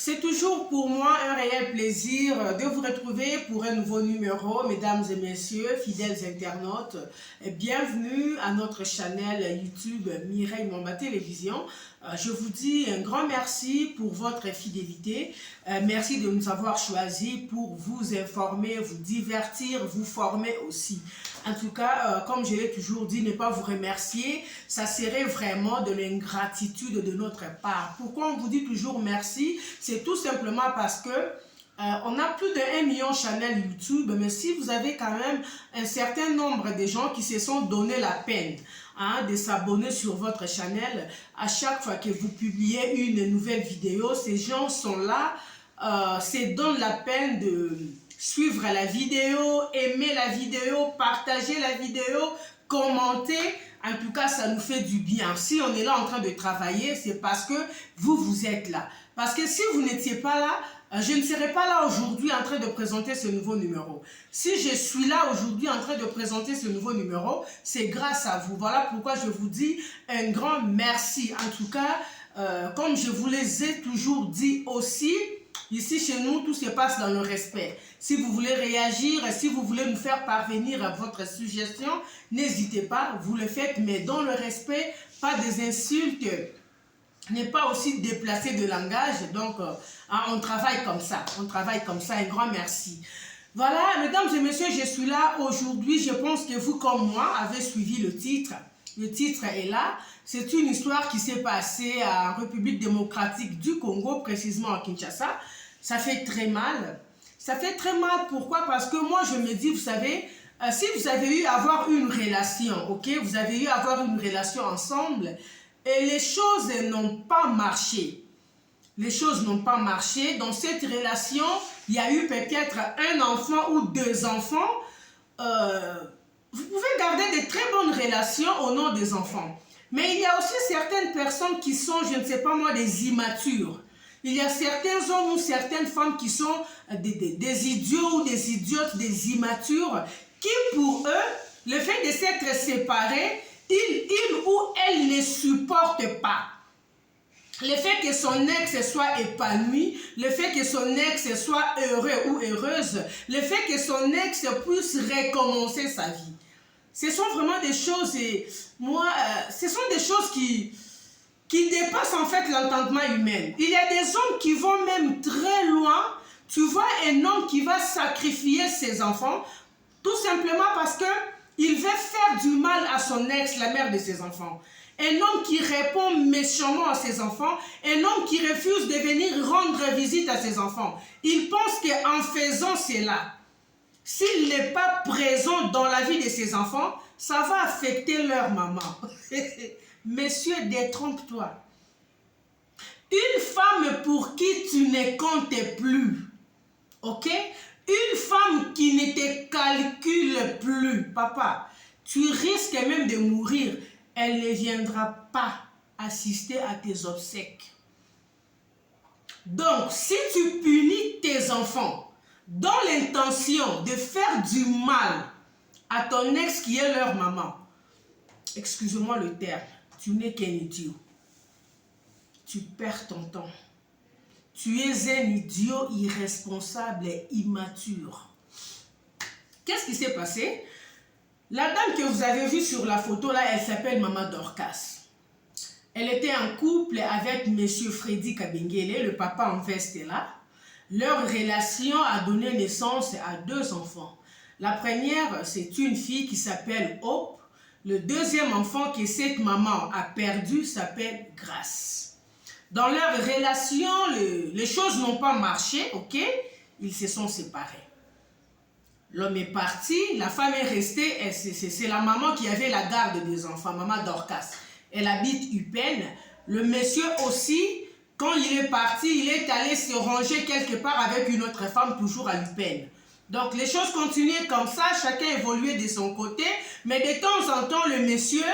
C'est toujours pour moi un réel plaisir de vous retrouver pour un nouveau numéro, mesdames et messieurs, fidèles internautes. Bienvenue à notre chaîne YouTube Mireille Mwamba Télévision. Je vous dis un grand merci pour votre fidélité. Merci de nous avoir choisis pour vous informer, vous divertir, vous former aussi. En tout cas, comme je l'ai toujours dit, ne pas vous remercier, ça serait vraiment de l'ingratitude de notre part. Pourquoi on vous dit toujours merci? C'est tout simplement parce que on a plus de 1 million de chaînes YouTube, mais si vous avez quand même un certain nombre de gens qui se sont donné la peine de s'abonner sur votre chaîne, à chaque fois que vous publiez une nouvelle vidéo, ces gens sont là, se donnent la peine de suivre la vidéo, aimer la vidéo, partager la vidéo, commenter. En tout cas, ça nous fait du bien. Si on est là en train de travailler, c'est parce que vous êtes là. Parce que si vous n'étiez pas là, je ne serais pas là aujourd'hui en train de présenter ce nouveau numéro. Si je suis là aujourd'hui en train de présenter ce nouveau numéro, c'est grâce à vous. Voilà pourquoi je vous dis un grand merci. En tout cas, comme je vous les ai toujours dit aussi, ici chez nous, tout se passe dans le respect. Si vous voulez réagir, si vous voulez nous faire parvenir votre suggestion, n'hésitez pas, vous le faites, mais dans le respect, pas des insultes, n'est pas aussi déplacé de langage. Donc, on travaille comme ça. On travaille comme ça. Un grand merci. Voilà, mesdames et messieurs, je suis là aujourd'hui. Je pense que vous, comme moi, avez suivi le titre. Le titre est là. C'est une histoire qui s'est passée en République démocratique du Congo, précisément à Kinshasa. Ça fait très mal. Ça fait très mal. Pourquoi? Parce que moi, je me dis, vous savez, si vous avez eu à avoir une relation, ok? Vous avez eu à avoir une relation ensemble, et les choses n'ont pas marché. Les choses n'ont pas marché. Dans cette relation, il y a eu peut-être un enfant ou 2 enfants. Vous pouvez garder de très bonnes relations au nom des enfants. Mais il y a aussi certaines personnes qui sont, je ne sais pas moi, des immatures. Il y a certains hommes ou certaines femmes qui sont des idiots ou des idiotes, des immatures, qui pour eux, le fait de s'être séparés, il ou elle ne supporte pas. Le fait que son ex soit épanoui, le fait que son ex soit heureux ou heureuse, le fait que son ex puisse recommencer sa vie. Ce sont vraiment des choses, et moi, ce sont des choses qui dépassent en fait l'entendement humain. Il y a des hommes qui vont même très loin. Tu vois un homme qui va sacrifier ses enfants, tout simplement parce que il veut faire du mal à son ex, la mère de ses enfants. Un homme qui répond méchamment à ses enfants, un homme qui refuse de venir rendre visite à ses enfants. Il pense qu'en faisant cela, s'il n'est pas présent dans la vie de ses enfants, ça va affecter leur maman. Monsieur, détrompe-toi. Une femme pour qui tu ne comptes plus, ok? Une femme qui ne te calcule plus, papa, tu risques même de mourir. Elle ne viendra pas assister à tes obsèques. Donc, si tu punis tes enfants dans l'intention de faire du mal à ton ex qui est leur maman, excusez-moi le terme, tu n'es qu'un idiot. Tu perds ton temps. Tu es un idiot irresponsable et immature. Qu'est-ce qui s'est passé? La dame que vous avez vue sur la photo là, elle s'appelle Maman Dorcas. Elle était en couple avec Monsieur Freddy Kabengele, le papa en veste est là. Leur relation a donné naissance à 2 enfants. La première, c'est une fille qui s'appelle Hope. Le deuxième enfant que cette maman a perdu s'appelle Grace. Dans leur relation, les choses n'ont pas marché, ok? Ils se sont séparés. L'homme est parti, la femme est restée, c'est la maman qui avait la garde des enfants, Maman Dorcas. Elle habite Upen. Le monsieur aussi, quand il est parti, il est allé se ranger quelque part avec une autre femme, toujours à Upen. Donc les choses continuaient comme ça, chacun évoluait de son côté, mais de temps en temps, le monsieur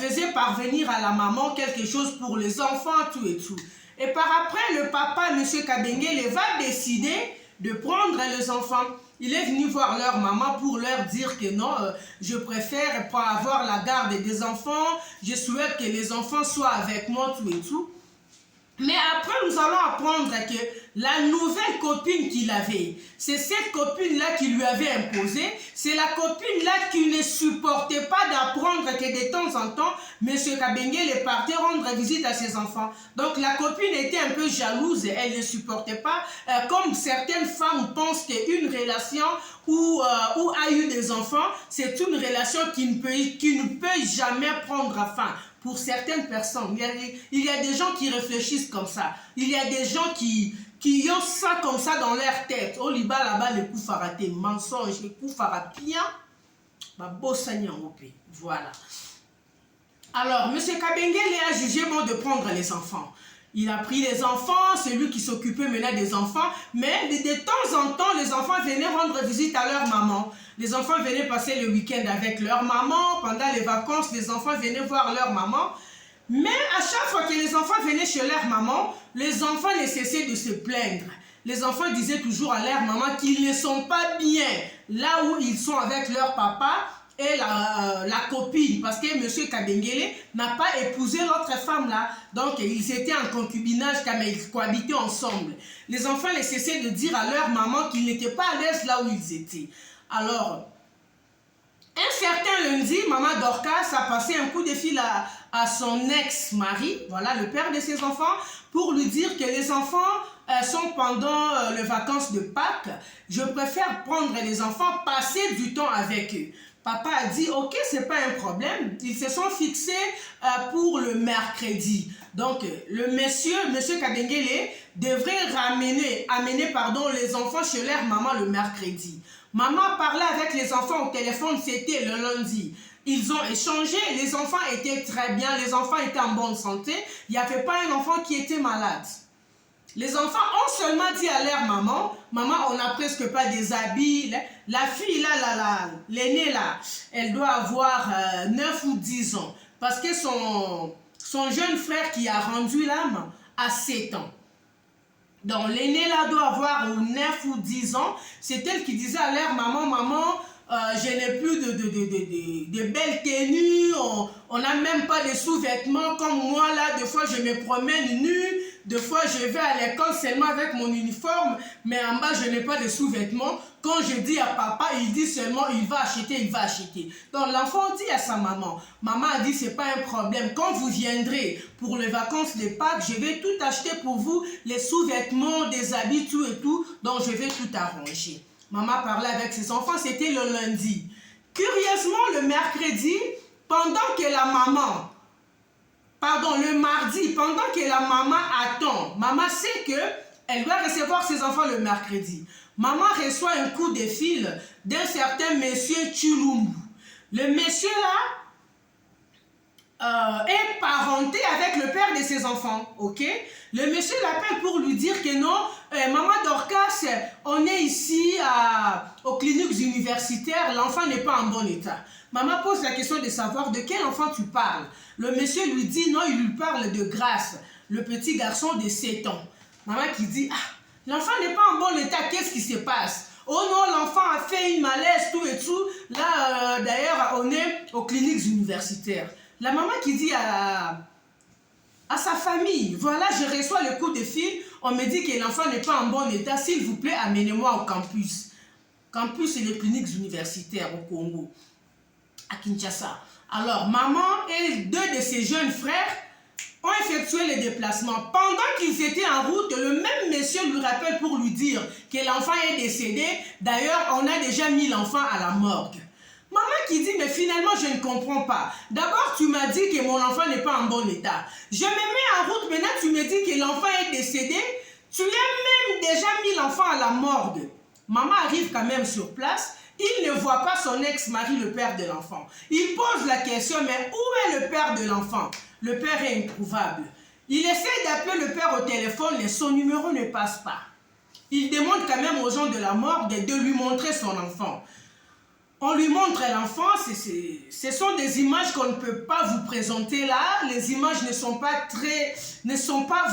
faisait parvenir à la maman quelque chose pour les enfants, tout et tout. Et par après, le papa, monsieur Kabengele, va décider de prendre les enfants. Il est venu voir leur maman pour leur dire que non, je préfère pas avoir la garde des enfants, je souhaite que les enfants soient avec moi, tout et tout. Mais après, nous allons apprendre que la nouvelle copine qu'il avait, c'est cette copine-là qui lui avait imposé. C'est la copine-là qui ne supportait pas d'apprendre que de temps en temps, M. Kabengele partait rendre visite à ses enfants. Donc la copine était un peu jalouse, elle ne supportait pas. Comme certaines femmes pensent qu'une relation où a eu des enfants, c'est une relation qui ne peut jamais prendre fin. Pour certaines personnes, il y a des gens qui réfléchissent comme ça. Il y a des gens qui ont ça comme ça dans leur tête. Oh, liba là-bas, les coups faratés, mensonges, les coups farapien, voilà. Alors, M. Kabengele a jugé bon de prendre les enfants. Il a pris les enfants, c'est lui qui s'occupait maintenant des enfants, mais de temps en temps, les enfants venaient rendre visite à leur maman. Les enfants venaient passer le week-end avec leur maman. Pendant les vacances, les enfants venaient voir leur maman. Mais à chaque fois que les enfants venaient chez leur maman, les enfants ne cessaient de se plaindre. Les enfants disaient toujours à leur maman qu'ils ne sont pas bien là où ils sont avec leur papa et la copine, parce que M. Kabengele n'a pas épousé l'autre femme là, donc ils étaient en concubinage quand ils cohabitaient ensemble. Les enfants ne cessaient de dire à leur maman qu'ils n'étaient pas à l'aise là où ils étaient. Alors, un certain lundi, maman Dorcas a passé un coup de fil à son ex-mari, voilà, le père de ses enfants, pour lui dire que les enfants sont pendant les vacances de Pâques. Je préfère prendre les enfants, passer du temps avec eux. Papa a dit, ok, c'est pas un problème. Ils se sont fixés pour le mercredi. Donc, le monsieur Kabengele devrait amener les enfants chez leur maman le mercredi. Maman parlait avec les enfants au téléphone, c'était le lundi. Ils ont échangé, les enfants étaient très bien, les enfants étaient en bonne santé. Il n'y avait pas un enfant qui était malade. Les enfants ont seulement dit à leur maman, maman, on n'a presque pas des habits. La fille là, l'aînée là, elle doit avoir 9 ou 10 ans. Parce que son jeune frère qui a rendu l'âme a 7 ans. Donc l'aînée là doit avoir 9 ou 10 ans. C'est elle qui disait à leur maman, maman, je n'ai plus de belles tenues, on n'a même pas de sous-vêtements comme moi là, des fois je me promène nue, des fois je vais à l'école seulement avec mon uniforme, mais en bas je n'ai pas de sous-vêtements. Quand je dis à papa, il dit seulement il va acheter. Donc l'enfant dit à sa maman, maman a dit c'est pas un problème, quand vous viendrez pour les vacances de Pâques, je vais tout acheter pour vous, les sous-vêtements, des habits, tout et tout, donc je vais tout arranger. Maman parlait avec ses enfants, c'était le lundi. Curieusement, le mercredi, le mardi, pendant que la maman attend, maman sait qu'elle doit recevoir ses enfants le mercredi. Maman reçoit un coup de fil d'un certain monsieur Chilumbu. Le monsieur là est parenté avec le père de ses enfants, ok? Le monsieur l'appelle pour lui dire que non, maman Dorcas, on est ici aux cliniques universitaires, l'enfant n'est pas en bon état. Maman pose la question de savoir de quel enfant tu parles. Le monsieur lui dit non, il lui parle de Grâce, le petit garçon de 7 ans. Maman qui dit, ah, l'enfant n'est pas en bon état, qu'est-ce qui se passe? Oh non, l'enfant a fait une malaise, tout et tout. Là, d'ailleurs, on est aux cliniques universitaires. La maman qui dit à sa famille, voilà, je reçois le coup de fil, on me dit que l'enfant n'est pas en bon état, s'il vous plaît, amenez-moi au campus. Campus, c'est les cliniques universitaires au Congo, à Kinshasa. Alors, maman et 2 de ses jeunes frères ont effectué les déplacements. Pendant qu'ils étaient en route, le même monsieur lui rappelle pour lui dire que l'enfant est décédé. D'ailleurs, on a déjà mis l'enfant à la morgue. Maman qui dit, mais finalement, je ne comprends pas. D'abord, tu m'as dit que mon enfant n'est pas en bon état. Je me mets en route, maintenant tu me dis que l'enfant est décédé. Tu as même déjà mis l'enfant à la morgue. Maman arrive quand même sur place. Il ne voit pas son ex-mari, le père de l'enfant. Il pose la question, mais où est le père de l'enfant? Le père est introuvable. Il essaie d'appeler le père au téléphone, mais son numéro ne passe pas. Il demande quand même aux gens de la morgue de lui montrer son enfant. On lui montre l'enfant, ce sont des images qu'on ne peut pas vous présenter là. Les images ne sont pas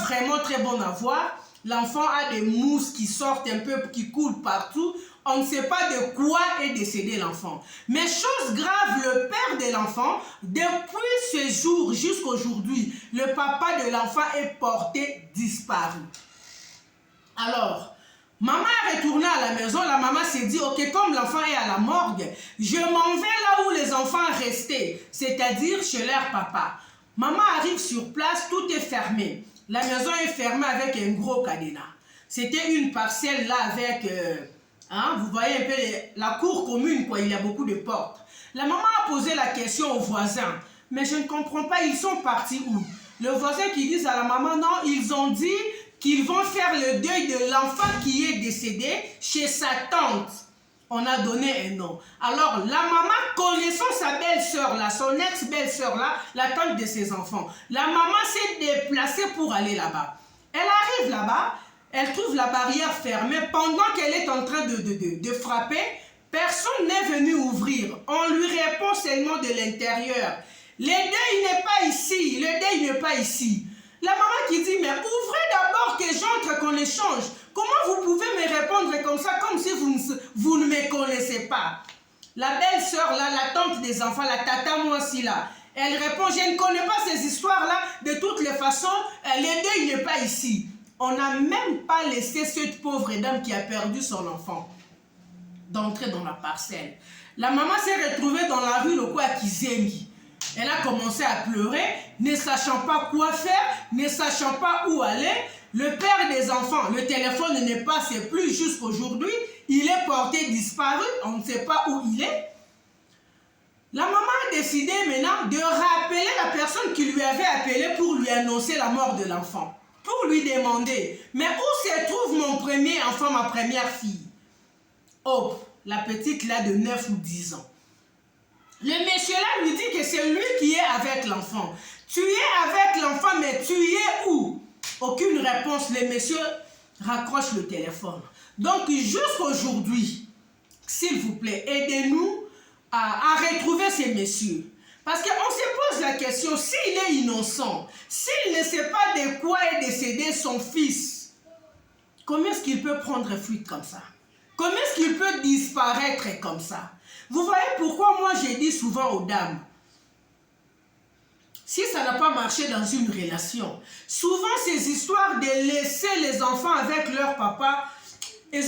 vraiment très bonnes à voir. l'enfant a des mousses qui sortent un peu, qui coulent partout. On ne sait pas de quoi est décédé l'enfant. Mais chose grave, le père de l'enfant, depuis ce jour jusqu'à aujourd'hui, le papa de l'enfant est porté disparu. Alors, maman est retournée à la maison, la maman s'est dit, ok, comme l'enfant est à la morgue, je m'en vais là où les enfants restaient, c'est-à-dire chez leur papa. Maman arrive sur place, tout est fermé. La maison est fermée avec un gros cadenas. C'était une parcelle là avec, vous voyez un peu la cour commune, quoi, il y a beaucoup de portes. La maman a posé la question aux voisins, mais je ne comprends pas, ils sont partis où? Le voisin qui dit à la maman, non, ils ont dit qu'ils vont faire le deuil de l'enfant qui est décédé chez sa tante. On a donné un nom. Alors, la maman, connaissant sa belle-sœur, là, son ex-belle-sœur, là, la tante de ses enfants, la maman s'est déplacée pour aller là-bas. Elle arrive là-bas, elle trouve la barrière fermée. Pendant qu'elle est en train de frapper, personne n'est venu ouvrir. On lui répond seulement de l'intérieur. Le deuil n'est pas ici, le deuil n'est pas ici. La maman qui dit, mais ouvrez d'abord que j'entre, qu'on échange. Comment vous pouvez me répondre comme ça, comme si vous ne me connaissez pas? La belle-sœur, là, la tante des enfants, la tata moi aussi là, elle répond, je ne connais pas ces histoires-là. De toutes les façons, le deuil n'est pas ici. On n'a même pas laissé cette pauvre dame qui a perdu son enfant d'entrer dans la parcelle. La maman s'est retrouvée dans la rue, le quoi, à Kizembi. Elle a commencé à pleurer, ne sachant pas quoi faire, ne sachant pas où aller. Le père des enfants, le téléphone ne passe plus jusqu'aujourd'hui. Il est porté disparu, on ne sait pas où il est. La maman a décidé maintenant de rappeler la personne qui lui avait appelé pour lui annoncer la mort de l'enfant. Pour lui demander, mais où se trouve mon premier enfant, ma première fille? Oh, la petite là de 9 ou 10 ans. Le monsieur là lui dit que c'est lui qui est avec l'enfant. Tu es avec l'enfant, mais tu y es où? Aucune réponse. Le monsieur raccroche le téléphone. Donc, jusqu'aujourd'hui, s'il vous plaît, aidez-nous à retrouver ces messieurs. Parce qu'on se pose la question, s'il est innocent, s'il ne sait pas de quoi est décédé son fils, comment est-ce qu'il peut prendre fuite comme ça? Comment est-ce qu'il peut disparaître comme ça? Vous voyez pourquoi moi j'ai dit souvent aux dames, si ça n'a pas marché dans une relation, souvent ces histoires de laisser les enfants avec leur papa, les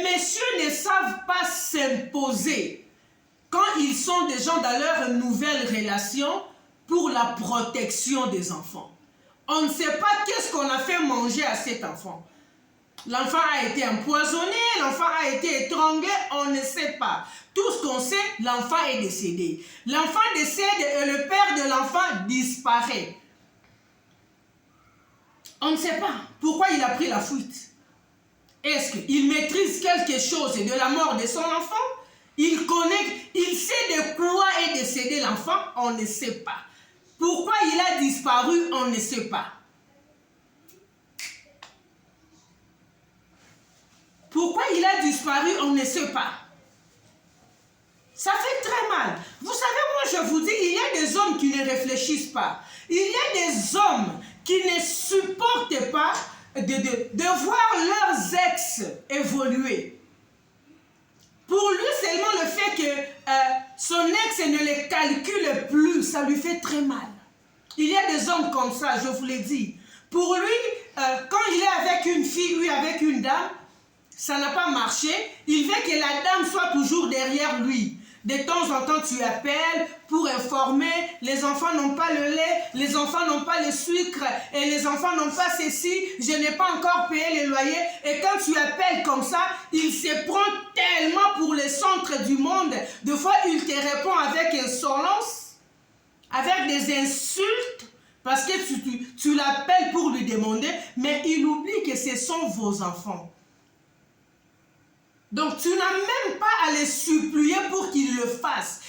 messieurs ne savent pas s'imposer quand ils sont des gens dans leur nouvelle relation pour la protection des enfants. On ne sait pas qu'est-ce qu'on a fait manger à cet enfant. L'enfant a été empoisonné, l'enfant a été étranglé, on ne sait pas. Tout ce qu'on sait, l'enfant est décédé. L'enfant décède et le père de l'enfant disparaît. On ne sait pas pourquoi il a pris la fuite. Est-ce qu'il maîtrise quelque chose de la mort de son enfant? Il connaît, il sait de quoi est décédé l'enfant? On ne sait pas. Pourquoi il a disparu? On ne sait pas. Pourquoi il a disparu, on ne sait pas. Ça fait très mal. Vous savez, moi je vous dis, il y a des hommes qui ne réfléchissent pas. Il y a des hommes qui ne supportent pas de voir leurs ex évoluer. Pour lui, seulement le fait que son ex ne les calcule plus, ça lui fait très mal. Il y a des hommes comme ça, je vous l'ai dit. Pour lui, quand il est avec une fille ou avec une dame, ça n'a pas marché, il veut que la dame soit toujours derrière lui. De temps en temps, tu appelles pour informer, les enfants n'ont pas le lait, les enfants n'ont pas le sucre, et les enfants n'ont pas ceci, je n'ai pas encore payé le loyer. Et quand tu appelles comme ça, il se prend tellement pour le centre du monde. Des fois, il te répond avec insolence, avec des insultes, parce que tu l'appelles pour lui demander, mais il oublie que ce sont vos enfants. Donc, tu n'as même pas à les supplier pour qu'ils le fassent.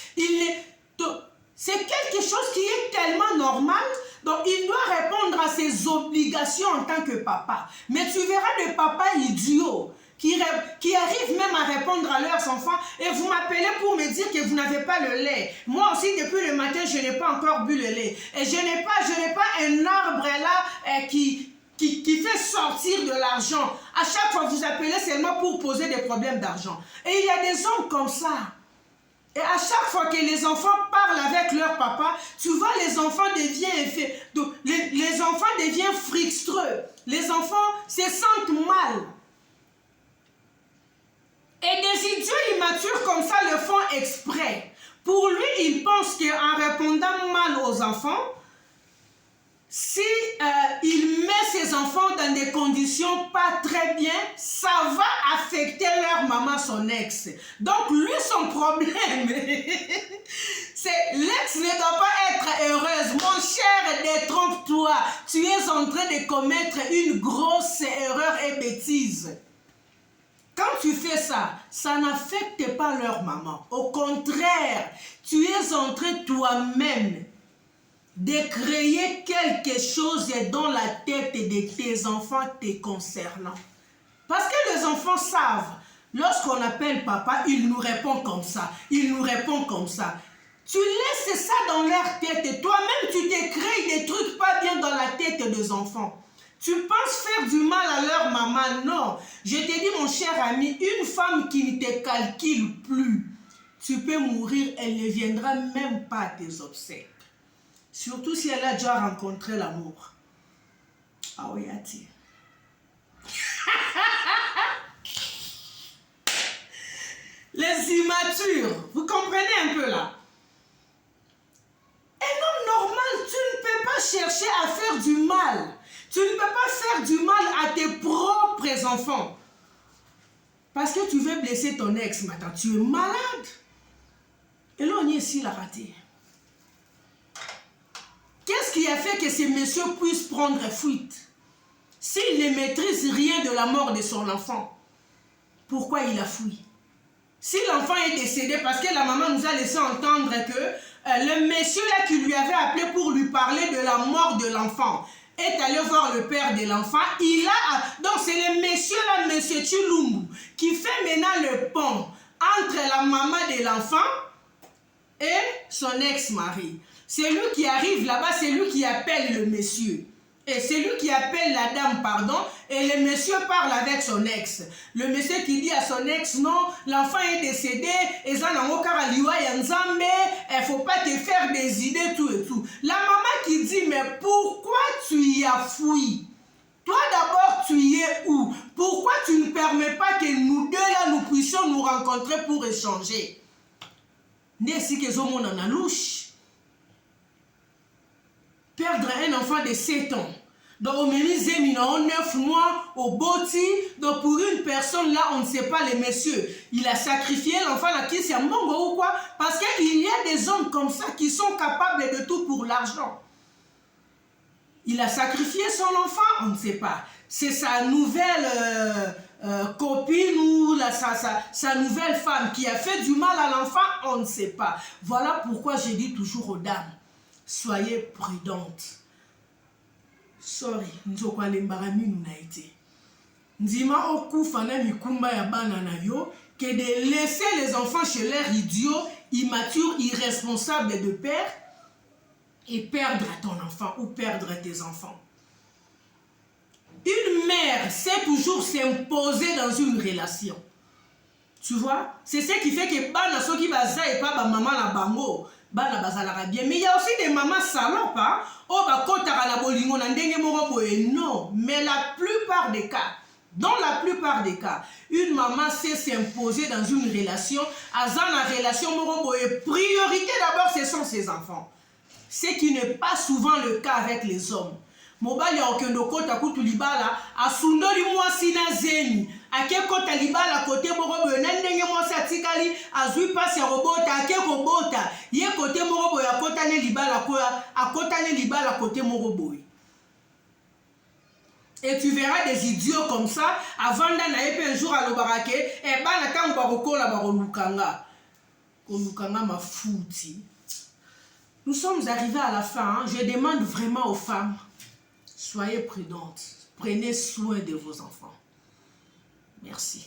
C'est quelque chose qui est tellement normal. Donc, il doit répondre à ses obligations en tant que papa. Mais tu verras des papas idiots qui arrivent même à répondre à leurs enfants. Et vous m'appelez pour me dire que vous n'avez pas le lait. Moi aussi, depuis le matin, je n'ai pas encore bu le lait. Et je n'ai pas un arbre là qui fait sortir de l'argent. À chaque fois, vous appelez seulement pour poser des problèmes d'argent. Et il y a des hommes comme ça. Et à chaque fois que les enfants parlent avec leur papa, tu vois, les enfants deviennent les enfants deviennent frustreux. Les enfants se sentent mal. Et des idiots immatures comme ça le font exprès. Pour lui, il pense qu'en répondant mal aux enfants, si il met ses enfants dans des conditions pas très bien, ça va affecter leur maman, son ex. Donc lui, son problème, c'est l'ex ne doit pas être heureuse. Mon cher, détrompe-toi. Tu es en train de commettre une grosse erreur et bêtise. Quand tu fais ça, ça n'affecte pas leur maman. Au contraire, tu es en train toi-même de créer quelque chose dans la tête de tes enfants te concernant. Parce que les enfants savent, lorsqu'on appelle papa, il nous répond comme ça, il nous répond comme ça. Tu laisses ça dans leur tête et toi-même tu te crées des trucs pas bien dans la tête des enfants. Tu penses faire du mal à leur maman? Non. Je te dis, mon cher ami, une femme qui ne te calcule plus, tu peux mourir, elle ne viendra même pas à tes obsèques. Surtout si elle a déjà rencontré l'amour. Ah oui, Ati. Les immatures, vous comprenez un peu là? Un homme normal, tu ne peux pas chercher à faire du mal. Tu ne peux pas faire du mal à tes propres enfants. Parce que tu veux blesser ton ex, maintenant tu es malade. Et là, on y est ici, la raté. Qu'est-ce qui a fait que ces messieurs puissent prendre fuite? S'il ne maîtrise rien de la mort de son enfant, pourquoi il a fui? Si l'enfant est décédé, parce que la maman nous a laissé entendre que le monsieur là qui lui avait appelé pour lui parler de la mort de l'enfant est allé voir le père de l'enfant. Donc c'est le monsieur là, monsieur Chilumbu, qui fait maintenant le pont entre la maman de l'enfant et son ex-mari. C'est lui qui arrive là-bas, c'est lui qui appelle le monsieur. Et c'est lui qui appelle la dame, pardon, et le monsieur parle avec son ex. Le monsieur qui dit à son ex, non, l'enfant est décédé, et il ne faut pas te faire des idées, tout et tout. La maman qui dit, mais pourquoi tu y as fui? Toi d'abord, tu y es où? Pourquoi tu ne permets pas que nous deux là, nous puissions nous rencontrer pour échanger? N'est-ce que on en a louche? Perdre un enfant de 7 ans. Donc, au Ménizé, 9 mois, au Boti. Donc, pour une personne là, on ne sait pas, les messieurs. Il a sacrifié l'enfant là, qui c'est un mongo ou quoi? Parce qu'il y a des hommes comme ça qui sont capables de tout pour l'argent. Il a sacrifié son enfant, on ne sait pas. C'est sa nouvelle copine ou sa nouvelle femme qui a fait du mal à l'enfant, on ne sait pas. Voilà pourquoi je dis toujours aux dames. Soyez prudentes. Sorry, nzokwa lembarami nous na été. Ndima okufa na mikumba ya bana na yo que de laisser les enfants chez leurs idiots, immatures, irresponsables de père et perdre ton enfant ou perdre tes enfants. Une mère sait toujours s'imposer dans une relation. Tu vois, c'est ce qui fait que bana soki baza et pas ba maman la bango. Bana bazalaka bien, mais il y a aussi des mamans salopes, hein? Oh, bah, kotaka la bolingo na ndenge moko boye. Non, mais la plupart des cas, dans la plupart des cas, une maman sait s'imposer dans une relation. Azan la relation moko boye. Priorité d'abord, ce sont ses enfants. Ce qui n'est pas souvent le cas avec les hommes. Mobali ya okendo kota kutu libala asundoli mwasi na zeni ake kota libala kote moko boye na ndenge mwasi atikali azwi pasi ya kobota ake kobota ye kote moko boye akotane libala koya akotane libala kote moko boye. Et tu verras des idiots comme ça avant d'anaye un jour à l'obarake et bana tango bakokola bakolukanga kolukanga mafuti. Nous sommes arrivés à la fin, hein. Je demande vraiment aux femmes, soyez prudentes, prenez soin de vos enfants. Merci.